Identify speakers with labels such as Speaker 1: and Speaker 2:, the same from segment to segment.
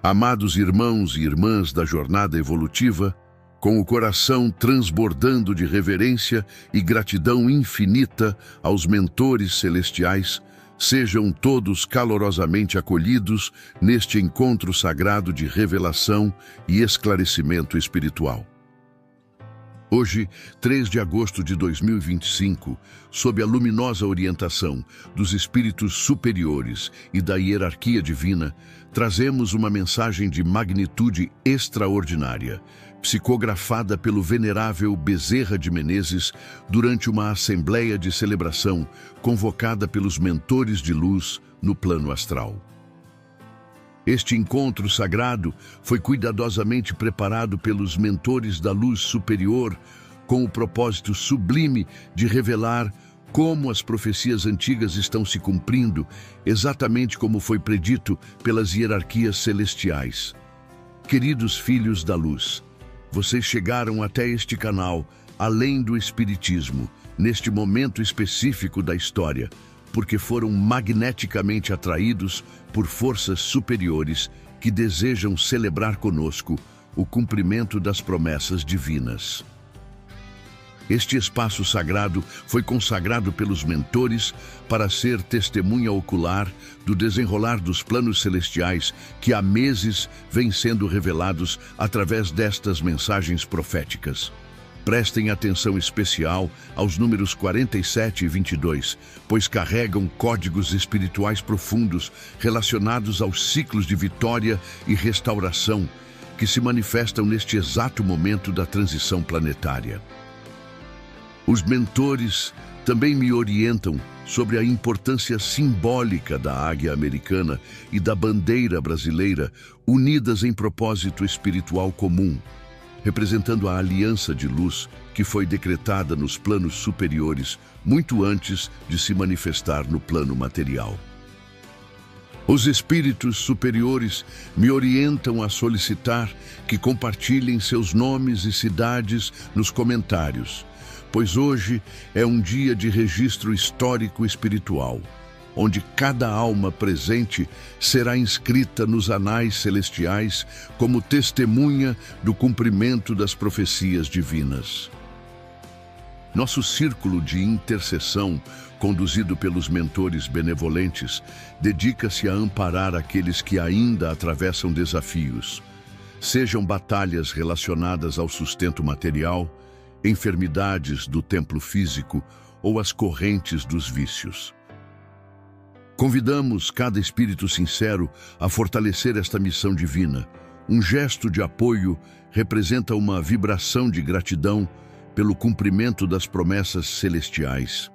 Speaker 1: Amados irmãos e irmãs da jornada evolutiva, com o coração transbordando de reverência e gratidão infinita aos mentores celestiais, sejam todos calorosamente acolhidos neste encontro sagrado de revelação e esclarecimento espiritual. Hoje, 3 de agosto de 2025, sob a luminosa orientação dos espíritos superiores e da hierarquia divina, trazemos uma mensagem de magnitude extraordinária, psicografada pelo venerável Bezerra de Menezes durante uma assembleia de celebração convocada pelos mentores de luz no plano astral. Este encontro sagrado foi cuidadosamente preparado pelos mentores da luz superior com o propósito sublime de revelar como as profecias antigas estão se cumprindo, exatamente como foi predito pelas hierarquias celestiais. Queridos filhos da luz, vocês chegaram até este canal, além do Espiritismo, neste momento específico da história, porque foram magneticamente atraídos por forças superiores que desejam celebrar conosco o cumprimento das promessas divinas. Este espaço sagrado foi consagrado pelos mentores para ser testemunha ocular do desenrolar dos planos celestiais que há meses vêm sendo revelados através destas mensagens proféticas. Prestem atenção especial aos números 47 e 22, pois carregam códigos espirituais profundos relacionados aos ciclos de vitória e restauração que se manifestam neste exato momento da transição planetária. Os mentores também me orientam sobre a importância simbólica da águia americana e da bandeira brasileira unidas em propósito espiritual comum, representando a aliança de luz que foi decretada nos planos superiores muito antes de se manifestar no plano material. Os espíritos superiores me orientam a solicitar que compartilhem seus nomes e cidades nos comentários, pois hoje é um dia de registro histórico espiritual, onde cada alma presente será inscrita nos anais celestiais como testemunha do cumprimento das profecias divinas. Nosso círculo de intercessão, conduzido pelos mentores benevolentes, dedica-se a amparar aqueles que ainda atravessam desafios, sejam batalhas relacionadas ao sustento material, enfermidades do templo físico ou as correntes dos vícios. Convidamos cada espírito sincero a fortalecer esta missão divina. Um gesto de apoio representa uma vibração de gratidão pelo cumprimento das promessas celestiais.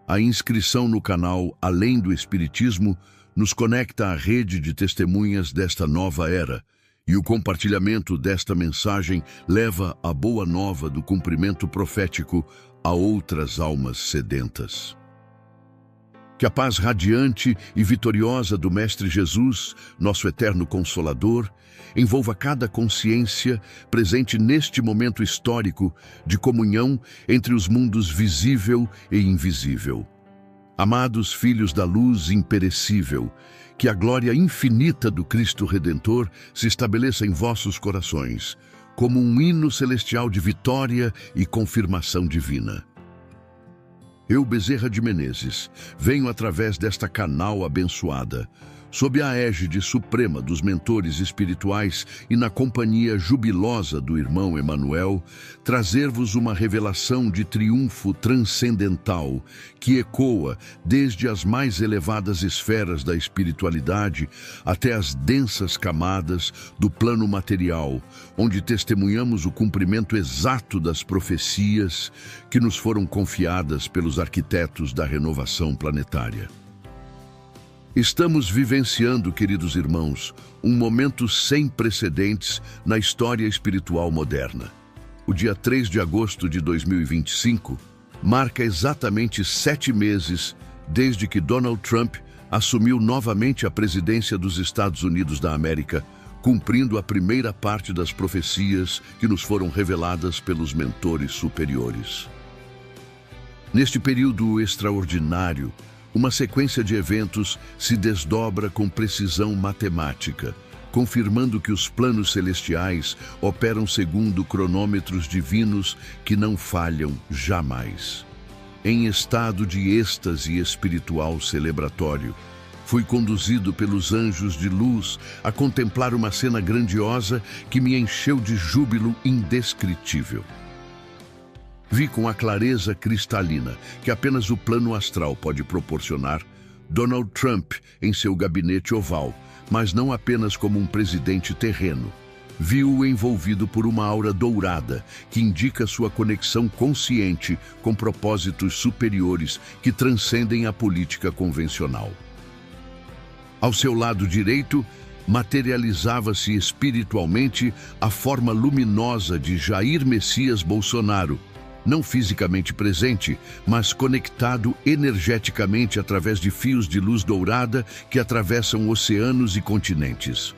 Speaker 1: A inscrição no canal Além do Espiritismo nos conecta à rede de testemunhas desta nova era, e o compartilhamento desta mensagem leva a boa nova do cumprimento profético a outras almas sedentas. Que a paz radiante e vitoriosa do Mestre Jesus, nosso eterno Consolador, envolva cada consciência presente neste momento histórico de comunhão entre os mundos visível e invisível. Amados filhos da luz imperecível, que a glória infinita do Cristo Redentor se estabeleça em vossos corações, como um hino celestial de vitória e confirmação divina. Eu, Bezerra de Menezes, venho através desta canal abençoada, sob a égide suprema dos mentores espirituais e na companhia jubilosa do irmão Emanuel, trazer-vos uma revelação de triunfo transcendental que ecoa desde as mais elevadas esferas da espiritualidade até as densas camadas do plano material, onde testemunhamos o cumprimento exato das profecias que nos foram confiadas pelos arquitetos da renovação planetária. Estamos vivenciando, queridos irmãos, um momento sem precedentes na história espiritual moderna. O dia 3 de agosto de 2025 marca exatamente 7 meses desde que Donald Trump assumiu novamente a presidência dos Estados Unidos da América, cumprindo a primeira parte das profecias que nos foram reveladas pelos mentores superiores. Neste período extraordinário, uma sequência de eventos se desdobra com precisão matemática, confirmando que os planos celestiais operam segundo cronômetros divinos que não falham jamais. Em estado de êxtase espiritual celebratório, fui conduzido pelos anjos de luz a contemplar uma cena grandiosa que me encheu de júbilo indescritível. Vi com a clareza cristalina que apenas o plano astral pode proporcionar Donald Trump em seu gabinete oval, mas não apenas como um presidente terreno. Vi-o envolvido por uma aura dourada que indica sua conexão consciente com propósitos superiores que transcendem a política convencional. Ao seu lado direito, materializava-se espiritualmente a forma luminosa de Jair Messias Bolsonaro, não fisicamente presente, mas conectado energeticamente através de fios de luz dourada que atravessam oceanos e continentes.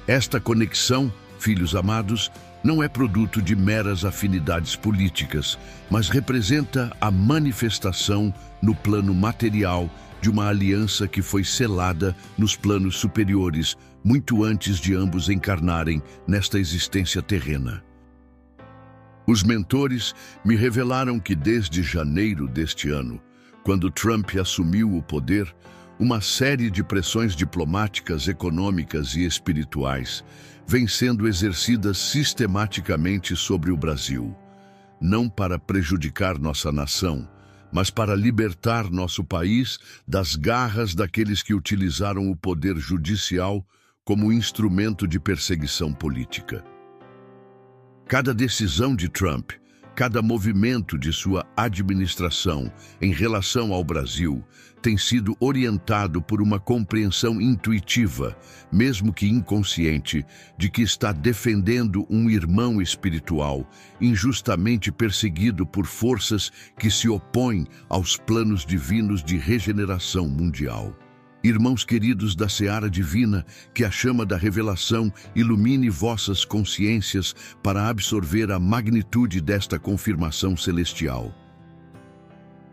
Speaker 1: Esta conexão, filhos amados, não é produto de meras afinidades políticas, mas representa a manifestação no plano material de uma aliança que foi selada nos planos superiores, muito antes de ambos encarnarem nesta existência terrena. Os mentores me revelaram que desde janeiro deste ano, quando Trump assumiu o poder, uma série de pressões diplomáticas, econômicas e espirituais vem sendo exercidas sistematicamente sobre o Brasil, não para prejudicar nossa nação, mas para libertar nosso país das garras daqueles que utilizaram o poder judicial como instrumento de perseguição política. Cada decisão de Trump, cada movimento de sua administração em relação ao Brasil tem sido orientado por uma compreensão intuitiva, mesmo que inconsciente, de que está defendendo um irmão espiritual injustamente perseguido por forças que se opõem aos planos divinos de regeneração mundial. Irmãos queridos da seara divina, que a chama da revelação ilumine vossas consciências para absorver a magnitude desta confirmação celestial.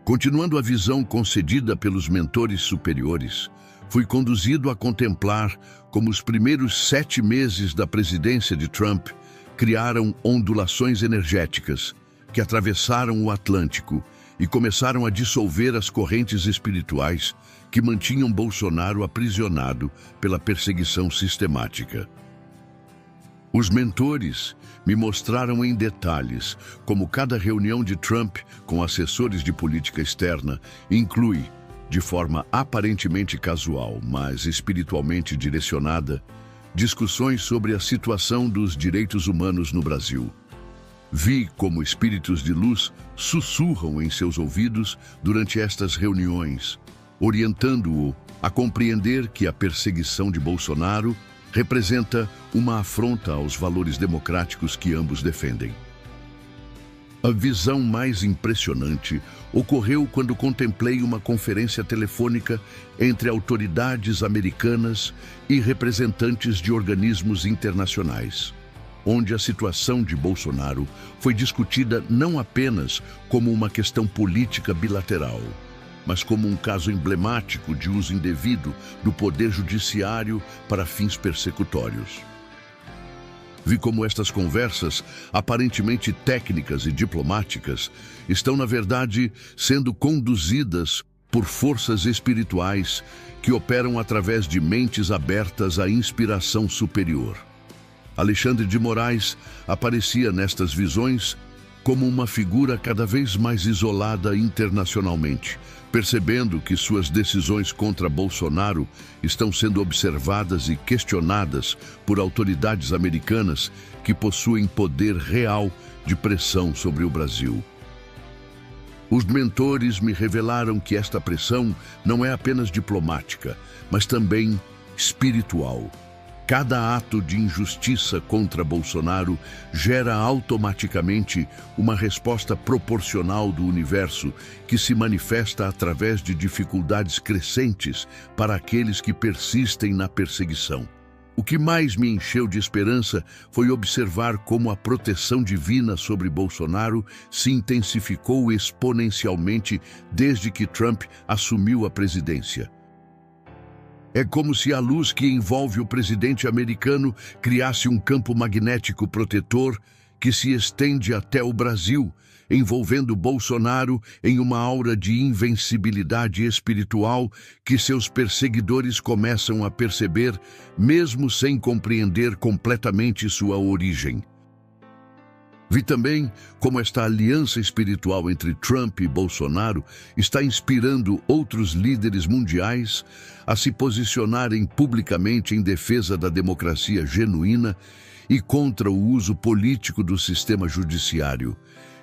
Speaker 1: Continuando a visão concedida pelos mentores superiores, fui conduzido a contemplar como os primeiros 7 meses da presidência de Trump criaram ondulações energéticas que atravessaram o Atlântico e começaram a dissolver as correntes espirituais que mantinham Bolsonaro aprisionado pela perseguição sistemática. Os mentores me mostraram em detalhes como cada reunião de Trump com assessores de política externa inclui, de forma aparentemente casual, mas espiritualmente direcionada, discussões sobre a situação dos direitos humanos no Brasil. Vi como espíritos de luz sussurram em seus ouvidos durante estas reuniões, orientando-o a compreender que a perseguição de Bolsonaro representa uma afronta aos valores democráticos que ambos defendem. A visão mais impressionante ocorreu quando contemplei uma conferência telefônica entre autoridades americanas e representantes de organismos internacionais, onde a situação de Bolsonaro foi discutida não apenas como uma questão política bilateral, mas como um caso emblemático de uso indevido do poder judiciário para fins persecutórios. Vi como estas conversas, aparentemente técnicas e diplomáticas, estão, na verdade, sendo conduzidas por forças espirituais que operam através de mentes abertas à inspiração superior. Alexandre de Moraes aparecia nestas visões como uma figura cada vez mais isolada internacionalmente, percebendo que suas decisões contra Bolsonaro estão sendo observadas e questionadas por autoridades americanas que possuem poder real de pressão sobre o Brasil. Os mentores me revelaram que esta pressão não é apenas diplomática, mas também espiritual. Cada ato de injustiça contra Bolsonaro gera automaticamente uma resposta proporcional do universo que se manifesta através de dificuldades crescentes para aqueles que persistem na perseguição. O que mais me encheu de esperança foi observar como a proteção divina sobre Bolsonaro se intensificou exponencialmente desde que Trump assumiu a presidência. É como se a luz que envolve o presidente americano criasse um campo magnético protetor que se estende até o Brasil, envolvendo Bolsonaro em uma aura de invencibilidade espiritual que seus perseguidores começam a perceber, mesmo sem compreender completamente sua origem. Vi também como esta aliança espiritual entre Trump e Bolsonaro está inspirando outros líderes mundiais a se posicionarem publicamente em defesa da democracia genuína e contra o uso político do sistema judiciário,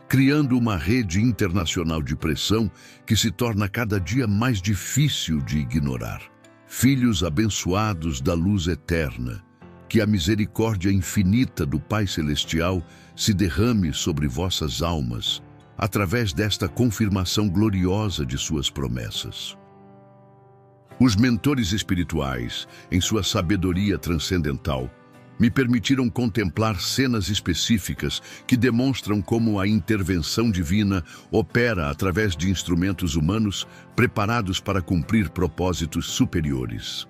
Speaker 1: criando uma rede internacional de pressão que se torna cada dia mais difícil de ignorar. Filhos abençoados da luz eterna, que a misericórdia infinita do Pai Celestial se derrame sobre vossas almas, através desta confirmação gloriosa de suas promessas. Os mentores espirituais, em sua sabedoria transcendental, me permitiram contemplar cenas específicas que demonstram como a intervenção divina opera através de instrumentos humanos preparados para cumprir propósitos superiores.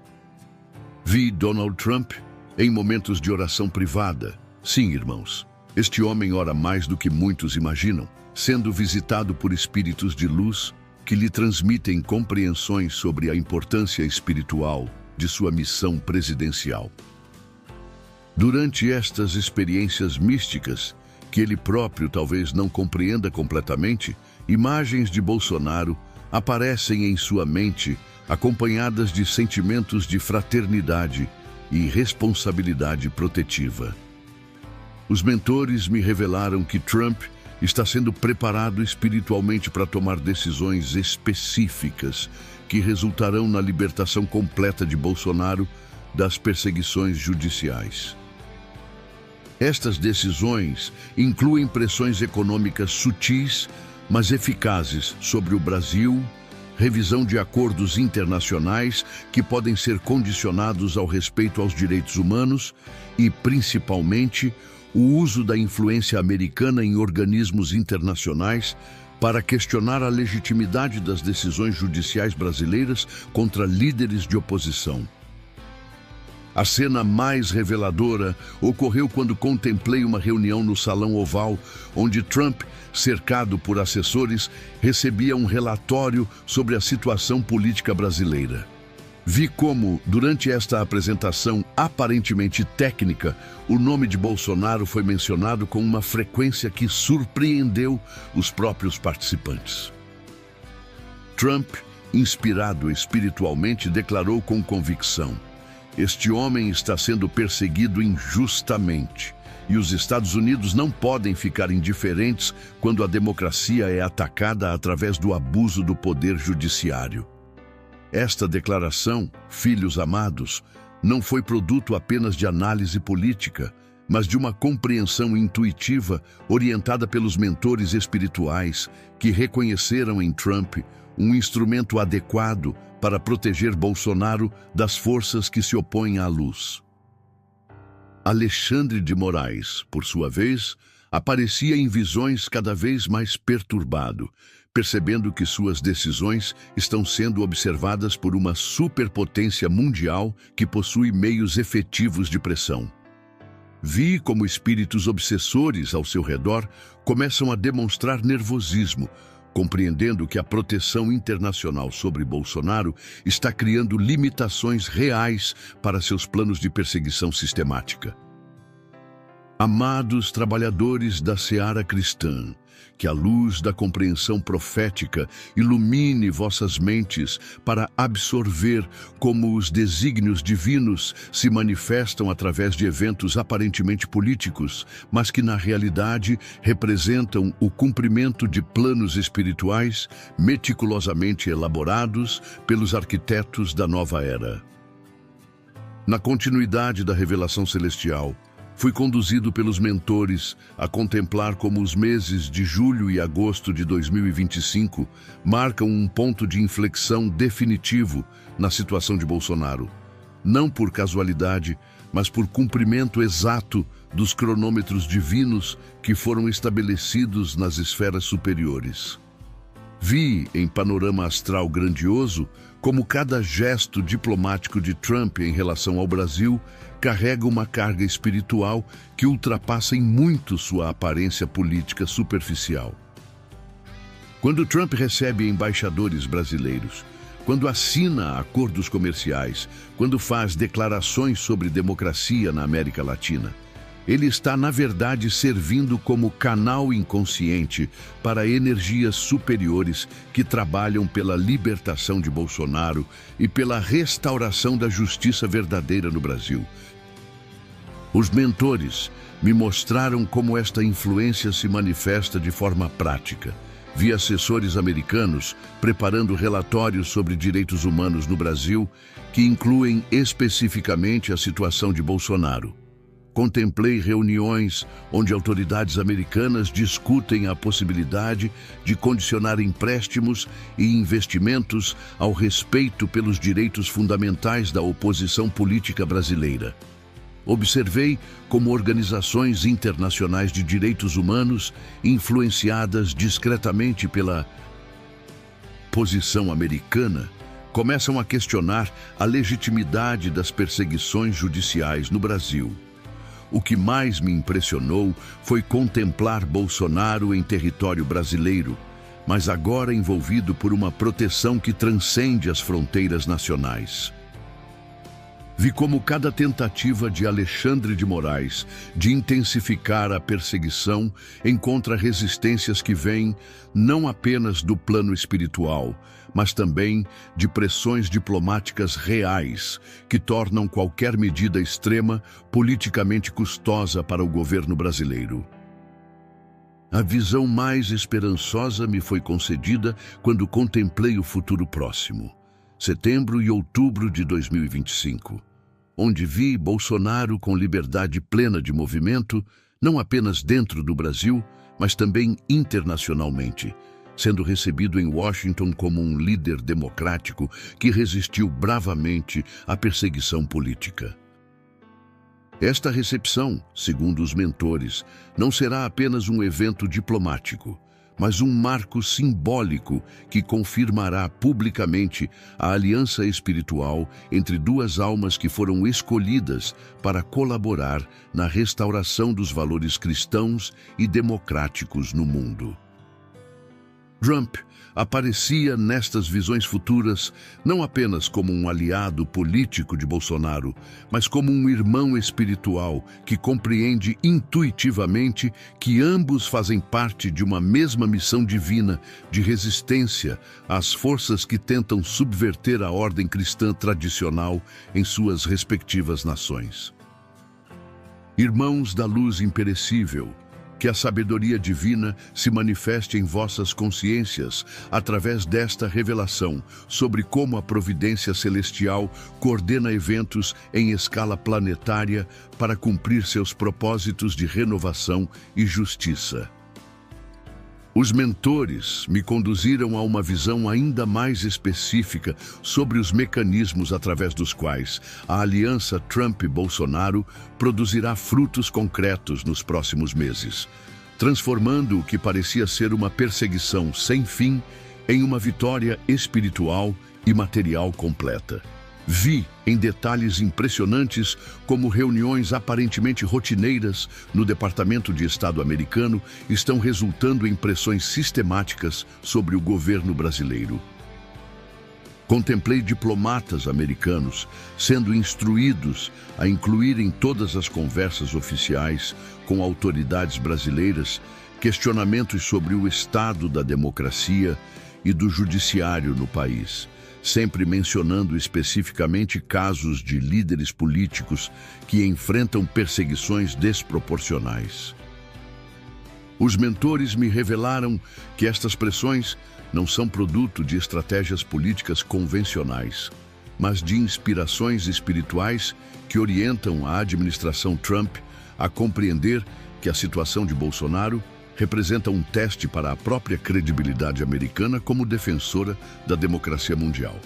Speaker 1: Vi Donald Trump em momentos de oração privada. Sim, irmãos, este homem ora mais do que muitos imaginam, sendo visitado por espíritos de luz que lhe transmitem compreensões sobre a importância espiritual de sua missão presidencial. Durante estas experiências místicas, que ele próprio talvez não compreenda completamente, imagens de Bolsonaro aparecem em sua mente acompanhadas de sentimentos de fraternidade e responsabilidade protetiva. Os mentores me revelaram que Trump está sendo preparado espiritualmente para tomar decisões específicas que resultarão na libertação completa de Bolsonaro das perseguições judiciais. Estas decisões incluem pressões econômicas sutis, mas eficazes sobre o Brasil, revisão de acordos internacionais que podem ser condicionados ao respeito aos direitos humanos e, principalmente, o uso da influência americana em organismos internacionais para questionar a legitimidade das decisões judiciais brasileiras contra líderes de oposição. A cena mais reveladora ocorreu quando contemplei uma reunião no Salão Oval, onde Trump, cercado por assessores, recebia um relatório sobre a situação política brasileira. Vi como, durante esta apresentação aparentemente técnica, o nome de Bolsonaro foi mencionado com uma frequência que surpreendeu os próprios participantes. Trump, inspirado espiritualmente, declarou com convicção: este homem está sendo perseguido injustamente, e os Estados Unidos não podem ficar indiferentes quando a democracia é atacada através do abuso do poder judiciário. Esta declaração, filhos amados, não foi produto apenas de análise política, mas de uma compreensão intuitiva orientada pelos mentores espirituais que reconheceram em Trump um instrumento adequado para proteger Bolsonaro das forças que se opõem à luz. Alexandre de Moraes, por sua vez, aparecia em visões cada vez mais perturbado, percebendo que suas decisões estão sendo observadas por uma superpotência mundial que possui meios efetivos de pressão. Vi como espíritos obsessores ao seu redor começam a demonstrar nervosismo, compreendendo que a proteção internacional sobre Bolsonaro está criando limitações reais para seus planos de perseguição sistemática. Amados trabalhadores da seara cristã, que a luz da compreensão profética ilumine vossas mentes para absorver como os desígnios divinos se manifestam através de eventos aparentemente políticos, mas que na realidade representam o cumprimento de planos espirituais meticulosamente elaborados pelos arquitetos da nova era. Na continuidade da revelação celestial, fui conduzido pelos mentores a contemplar como os meses de julho e agosto de 2025 marcam um ponto de inflexão definitivo na situação de Bolsonaro, não por casualidade, mas por cumprimento exato dos cronômetros divinos que foram estabelecidos nas esferas superiores. Vi, em panorama astral grandioso, como cada gesto diplomático de Trump em relação ao Brasil carrega uma carga espiritual que ultrapassa em muito sua aparência política superficial. Quando Trump recebe embaixadores brasileiros, quando assina acordos comerciais, quando faz declarações sobre democracia na América Latina, ele está, na verdade, servindo como canal inconsciente para energias superiores que trabalham pela libertação de Bolsonaro e pela restauração da justiça verdadeira no Brasil. Os mentores me mostraram como esta influência se manifesta de forma prática. Vi assessores americanos preparando relatórios sobre direitos humanos no Brasil que incluem especificamente a situação de Bolsonaro. Contemplei reuniões onde autoridades americanas discutem a possibilidade de condicionar empréstimos e investimentos ao respeito pelos direitos fundamentais da oposição política brasileira. Observei como organizações internacionais de direitos humanos, influenciadas discretamente pela posição americana, começam a questionar a legitimidade das perseguições judiciais no Brasil. O que mais me impressionou foi contemplar Bolsonaro em território brasileiro, mas agora envolvido por uma proteção que transcende as fronteiras nacionais. Vi como cada tentativa de Alexandre de Moraes de intensificar a perseguição encontra resistências que vêm não apenas do plano espiritual, mas também de pressões diplomáticas reais que tornam qualquer medida extrema politicamente custosa para o governo brasileiro. A visão mais esperançosa me foi concedida quando contemplei o futuro próximo, setembro e outubro de 2025, onde vi Bolsonaro com liberdade plena de movimento, não apenas dentro do Brasil, mas também internacionalmente, sendo recebido em Washington como um líder democrático que resistiu bravamente à perseguição política. Esta recepção, segundo os mentores, não será apenas um evento diplomático, mas um marco simbólico que confirmará publicamente a aliança espiritual entre duas almas que foram escolhidas para colaborar na restauração dos valores cristãos e democráticos no mundo. Trump aparecia nestas visões futuras não apenas como um aliado político de Bolsonaro, mas como um irmão espiritual que compreende intuitivamente que ambos fazem parte de uma mesma missão divina de resistência às forças que tentam subverter a ordem cristã tradicional em suas respectivas nações. Irmãos da luz imperecível, que a sabedoria divina se manifeste em vossas consciências através desta revelação sobre como a providência celestial coordena eventos em escala planetária para cumprir seus propósitos de renovação e justiça. Os mentores me conduziram a uma visão ainda mais específica sobre os mecanismos através dos quais a aliança Trump-Bolsonaro produzirá frutos concretos nos próximos meses, transformando o que parecia ser uma perseguição sem fim em uma vitória espiritual e material completa. Vi em detalhes impressionantes como reuniões aparentemente rotineiras no Departamento de Estado americano estão resultando em pressões sistemáticas sobre o governo brasileiro. Contemplei diplomatas americanos sendo instruídos a incluir em todas as conversas oficiais com autoridades brasileiras questionamentos sobre o estado da democracia e do judiciário no país, sempre mencionando especificamente casos de líderes políticos que enfrentam perseguições desproporcionais. Os mentores me revelaram que estas pressões não são produto de estratégias políticas convencionais, mas de inspirações espirituais que orientam a administração Trump a compreender que a situação de Bolsonaro representa um teste para a própria credibilidade americana como defensora da democracia mundial.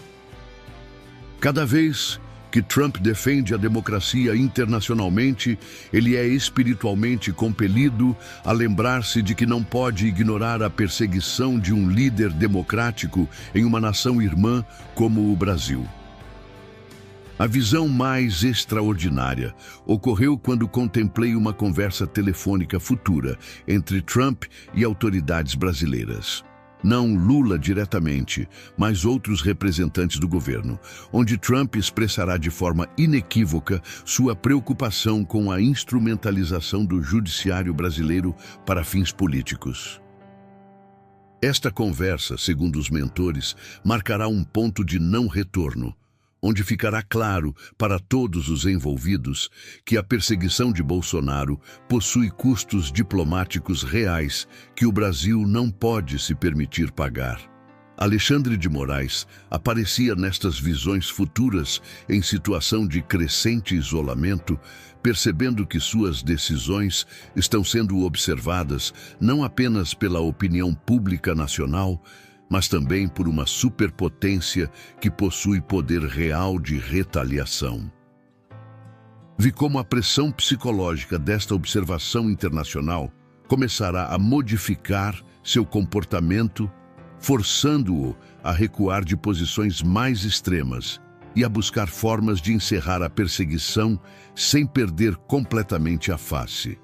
Speaker 1: Cada vez que Trump defende a democracia internacionalmente, ele é espiritualmente compelido a lembrar-se de que não pode ignorar a perseguição de um líder democrático em uma nação irmã como o Brasil. A visão mais extraordinária ocorreu quando contemplei uma conversa telefônica futura entre Trump e autoridades brasileiras. Não Lula diretamente, mas outros representantes do governo, onde Trump expressará de forma inequívoca sua preocupação com a instrumentalização do judiciário brasileiro para fins políticos. Esta conversa, segundo os mentores, marcará um ponto de não retorno, onde ficará claro para todos os envolvidos que a perseguição de Bolsonaro possui custos diplomáticos reais que o Brasil não pode se permitir pagar. Alexandre de Moraes aparecia nestas visões futuras em situação de crescente isolamento, percebendo que suas decisões estão sendo observadas não apenas pela opinião pública nacional, mas também por uma superpotência que possui poder real de retaliação. Vi como a pressão psicológica desta observação internacional começará a modificar seu comportamento, forçando-o a recuar de posições mais extremas e a buscar formas de encerrar a perseguição sem perder completamente a face.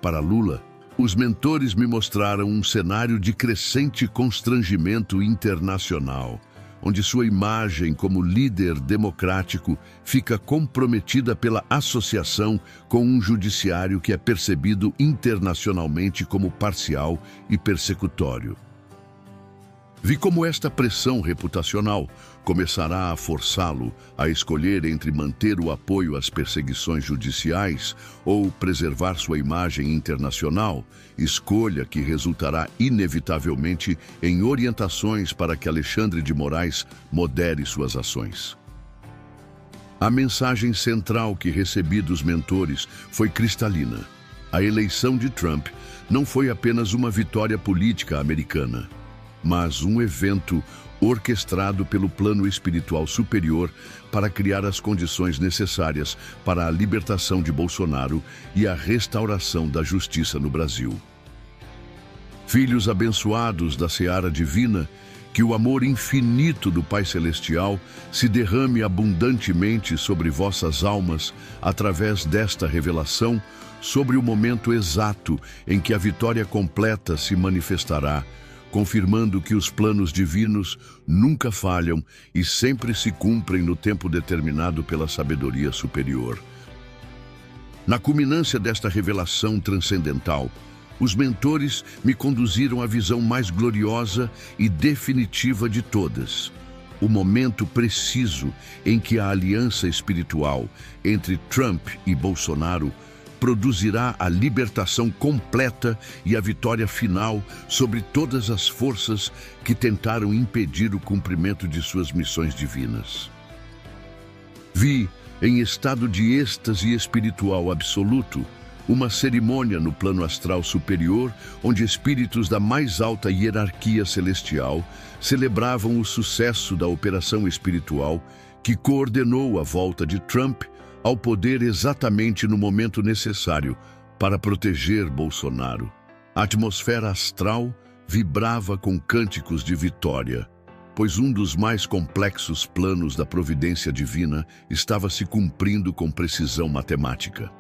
Speaker 1: Para Lula, os mentores me mostraram um cenário de crescente constrangimento internacional, onde sua imagem como líder democrático fica comprometida pela associação com um judiciário que é percebido internacionalmente como parcial e persecutório. Vi como esta pressão reputacional começará a forçá-lo a escolher entre manter o apoio às perseguições judiciais ou preservar sua imagem internacional, escolha que resultará inevitavelmente em orientações para que Alexandre de Moraes modere suas ações. A mensagem central que recebi dos mentores foi cristalina. A eleição de Trump não foi apenas uma vitória política americana, mas um evento orquestrado pelo plano espiritual superior para criar as condições necessárias para a libertação de Bolsonaro e a restauração da justiça no Brasil. Filhos abençoados da seara divina, que o amor infinito do Pai Celestial se derrame abundantemente sobre vossas almas através desta revelação sobre o momento exato em que a vitória completa se manifestará, confirmando que os planos divinos nunca falham e sempre se cumprem no tempo determinado pela sabedoria superior. Na culminância desta revelação transcendental, os mentores me conduziram à visão mais gloriosa e definitiva de todas. O momento preciso em que a aliança espiritual entre Trump e Bolsonaro produzirá a libertação completa e a vitória final sobre todas as forças que tentaram impedir o cumprimento de suas missões divinas. Vi, em estado de êxtase espiritual absoluto, uma cerimônia no plano astral superior, onde espíritos da mais alta hierarquia celestial celebravam o sucesso da operação espiritual que coordenou a volta de Trump ao poder exatamente no momento necessário para proteger Bolsonaro. A atmosfera astral vibrava com cânticos de vitória, pois um dos mais complexos planos da providência divina estava se cumprindo com precisão matemática.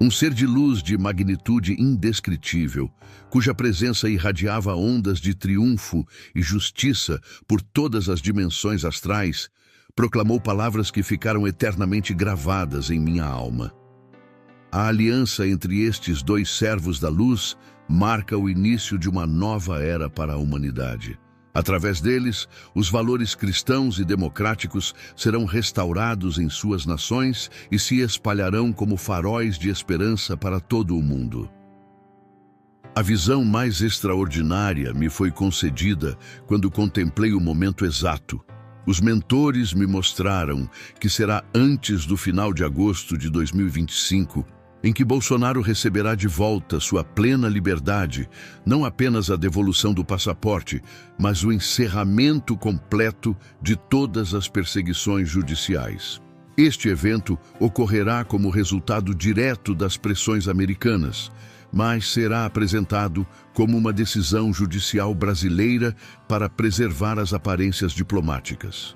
Speaker 1: Um ser de luz de magnitude indescritível, cuja presença irradiava ondas de triunfo e justiça por todas as dimensões astrais, proclamou palavras que ficaram eternamente gravadas em minha alma. A aliança entre estes dois servos da luz marca o início de uma nova era para a humanidade. Através deles, os valores cristãos e democráticos serão restaurados em suas nações e se espalharão como faróis de esperança para todo o mundo. A visão mais extraordinária me foi concedida quando contemplei o momento exato. Os mentores me mostraram que será antes do final de agosto de 2025, em que Bolsonaro receberá de volta sua plena liberdade, não apenas a devolução do passaporte, mas o encerramento completo de todas as perseguições judiciais. Este evento ocorrerá como resultado direto das pressões americanas, mas será apresentado como uma decisão judicial brasileira para preservar as aparências diplomáticas.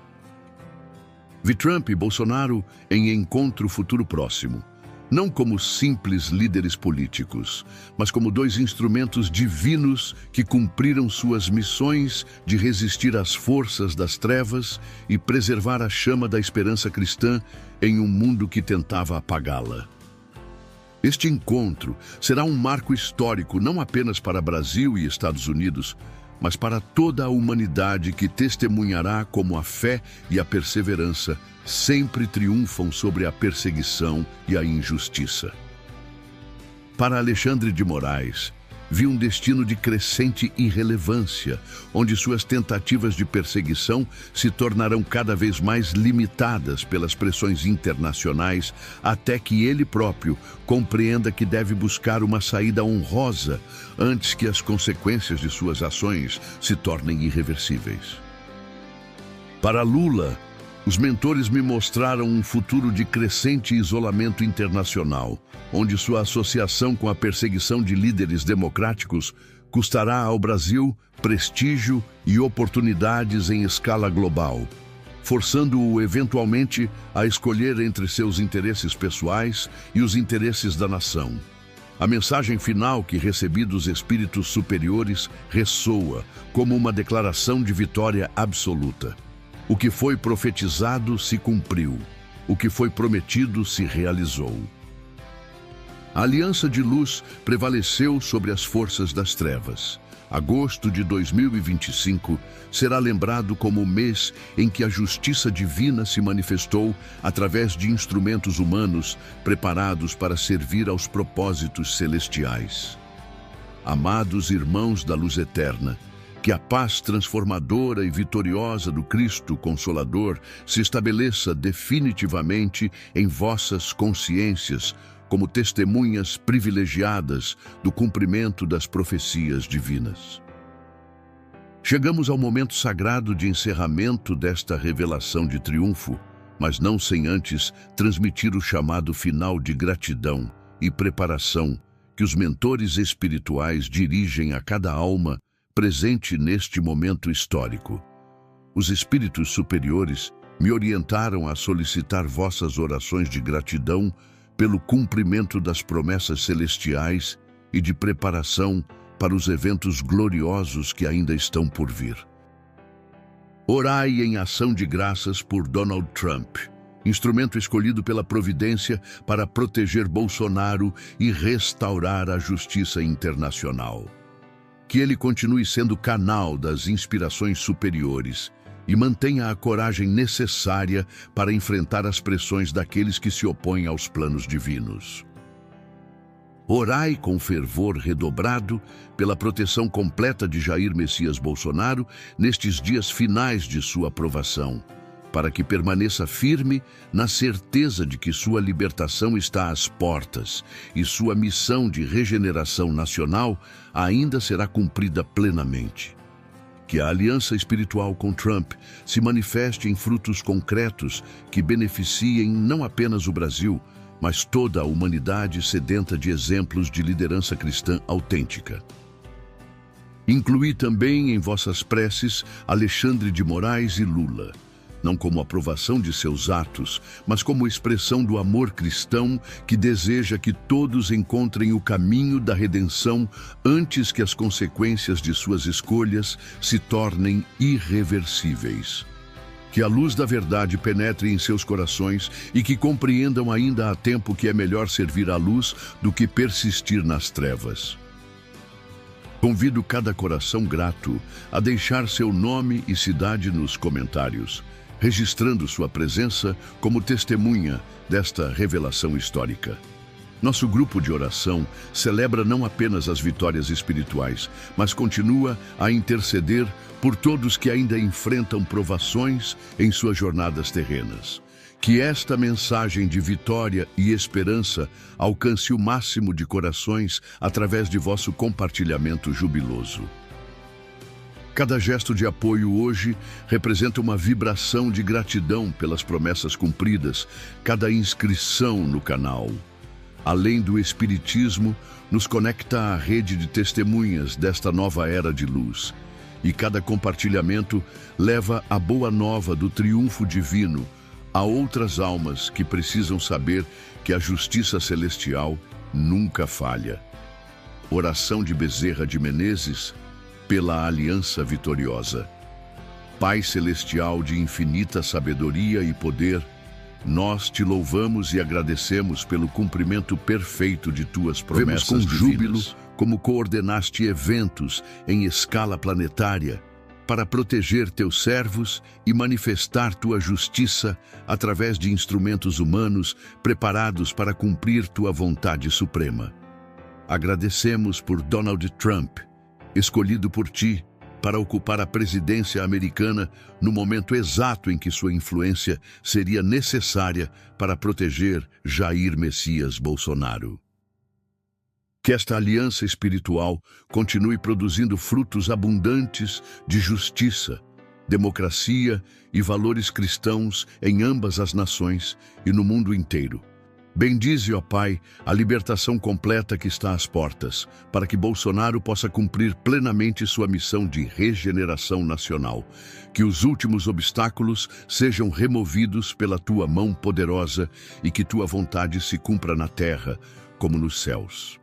Speaker 1: Vi Trump e Bolsonaro em encontro futuro próximo, não como simples líderes políticos, mas como dois instrumentos divinos que cumpriram suas missões de resistir às forças das trevas e preservar a chama da esperança cristã em um mundo que tentava apagá-la. Este encontro será um marco histórico não apenas para Brasil e Estados Unidos, mas para toda a humanidade que testemunhará como a fé e a perseverança sempre triunfam sobre a perseguição e a injustiça. Para Alexandre de Moraes, vi um destino de crescente irrelevância, onde suas tentativas de perseguição se tornarão cada vez mais limitadas pelas pressões internacionais, até que ele próprio compreenda que deve buscar uma saída honrosa antes que as consequências de suas ações se tornem irreversíveis. Para Lula, os mentores me mostraram um futuro de crescente isolamento internacional, onde sua associação com a perseguição de líderes democráticos custará ao Brasil prestígio e oportunidades em escala global, forçando-o eventualmente a escolher entre seus interesses pessoais e os interesses da nação. A mensagem final que recebi dos espíritos superiores ressoa como uma declaração de vitória absoluta. O que foi profetizado se cumpriu. O que foi prometido se realizou. A aliança de luz prevaleceu sobre as forças das trevas. Agosto de 2025 será lembrado como o mês em que a justiça divina se manifestou através de instrumentos humanos preparados para servir aos propósitos celestiais. Amados irmãos da luz eterna, que a paz transformadora e vitoriosa do Cristo Consolador se estabeleça definitivamente em vossas consciências como testemunhas privilegiadas do cumprimento das profecias divinas. Chegamos ao momento sagrado de encerramento desta revelação de triunfo, mas não sem antes transmitir o chamado final de gratidão e preparação que os mentores espirituais dirigem a cada alma presente neste momento histórico. Os espíritos superiores me orientaram a solicitar vossas orações de gratidão pelo cumprimento das promessas celestiais e de preparação para os eventos gloriosos que ainda estão por vir. Orai em ação de graças por Donald Trump, instrumento escolhido pela providência para proteger Bolsonaro e restaurar a justiça internacional. Que ele continue sendo canal das inspirações superiores e mantenha a coragem necessária para enfrentar as pressões daqueles que se opõem aos planos divinos. Orai com fervor redobrado pela proteção completa de Jair Messias Bolsonaro nestes dias finais de sua aprovação, para que permaneça firme na certeza de que sua libertação está às portas e sua missão de regeneração nacional ainda será cumprida plenamente. Que a aliança espiritual com Trump se manifeste em frutos concretos que beneficiem não apenas o Brasil, mas toda a humanidade sedenta de exemplos de liderança cristã autêntica. Incluí também em vossas preces Alexandre de Moraes e Lula, não como aprovação de seus atos, mas como expressão do amor cristão que deseja que todos encontrem o caminho da redenção antes que as consequências de suas escolhas se tornem irreversíveis. Que a luz da verdade penetre em seus corações e que compreendam ainda há tempo que é melhor servir à luz do que persistir nas trevas. Convido cada coração grato a deixar seu nome e cidade nos comentários, registrando sua presença como testemunha desta revelação histórica. Nosso grupo de oração celebra não apenas as vitórias espirituais, mas continua a interceder por todos que ainda enfrentam provações em suas jornadas terrenas. Que esta mensagem de vitória e esperança alcance o máximo de corações através de vosso compartilhamento jubiloso. Cada gesto de apoio hoje representa uma vibração de gratidão pelas promessas cumpridas, cada inscrição no canal. Além do Espiritismo, nos conecta à rede de testemunhas desta nova era de luz. E cada compartilhamento leva a boa nova do triunfo divino a outras almas que precisam saber que a justiça celestial nunca falha. Oração de Bezerra de Menezes, pela aliança vitoriosa. Pai celestial de infinita sabedoria e poder, nós te louvamos e agradecemos pelo cumprimento perfeito de tuas promessas divinas. Vemos com júbilo como coordenaste eventos em escala planetária para proteger teus servos e manifestar tua justiça através de instrumentos humanos preparados para cumprir tua vontade suprema. Agradecemos por Donald Trump, escolhido por ti para ocupar a presidência americana no momento exato em que sua influência seria necessária para proteger Jair Messias Bolsonaro. Que esta aliança espiritual continue produzindo frutos abundantes de justiça, democracia e valores cristãos em ambas as nações e no mundo inteiro. Bendize, ó Pai, a libertação completa que está às portas, para que Bolsonaro possa cumprir plenamente sua missão de regeneração nacional. Que os últimos obstáculos sejam removidos pela tua mão poderosa e que tua vontade se cumpra na terra como nos céus.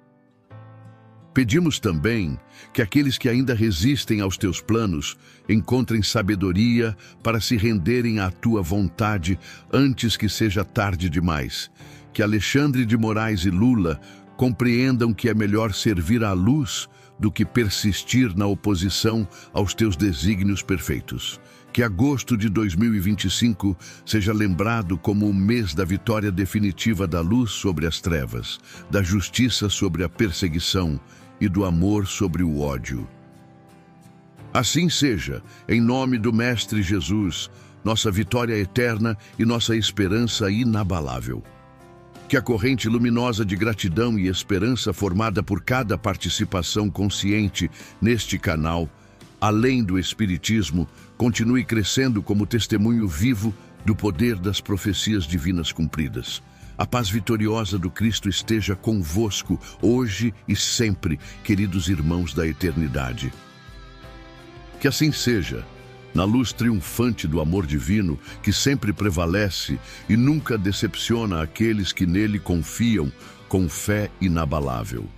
Speaker 1: Pedimos também que aqueles que ainda resistem aos teus planos encontrem sabedoria para se renderem à tua vontade antes que seja tarde demais. Que Alexandre de Moraes e Lula compreendam que é melhor servir à luz do que persistir na oposição aos teus desígnios perfeitos. Que agosto de 2025 seja lembrado como o mês da vitória definitiva da luz sobre as trevas, da justiça sobre a perseguição e do amor sobre o ódio. Assim seja, em nome do Mestre Jesus, nossa vitória eterna e nossa esperança inabalável. Que a corrente luminosa de gratidão e esperança formada por cada participação consciente neste canal, além do Espiritismo, continue crescendo como testemunho vivo do poder das profecias divinas cumpridas. A paz vitoriosa do Cristo esteja convosco, hoje e sempre, queridos irmãos da eternidade. Que assim seja, na luz triunfante do amor divino, que sempre prevalece e nunca decepciona aqueles que nele confiam com fé inabalável.